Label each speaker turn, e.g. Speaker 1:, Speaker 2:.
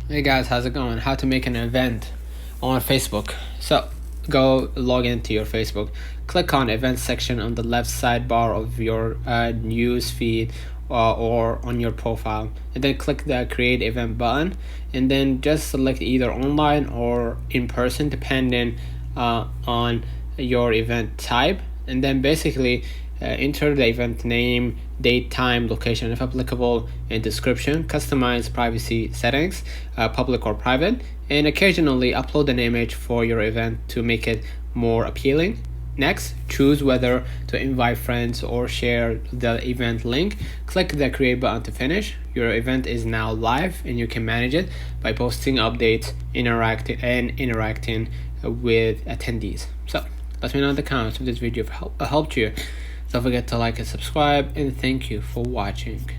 Speaker 1: Hey guys, how's it going? How to make an event on Facebook. So go log into your Facebook, click on events section on the left sidebar of your news feed or on your profile, and then click the create event button, and then just select either online or in person depending on your event type, and then basically enter the event name, date, time, location if applicable, and description. Customize privacy settings, public or private, and occasionally upload an image for your event to make it more appealing. Next, choose whether to invite friends or share the event link. Click the create button to finish. Your event is now live, and you can manage it by posting updates, interacting with attendees. So let me know in the comments if this video helped you. Don't forget to like and subscribe, and thank you for watching.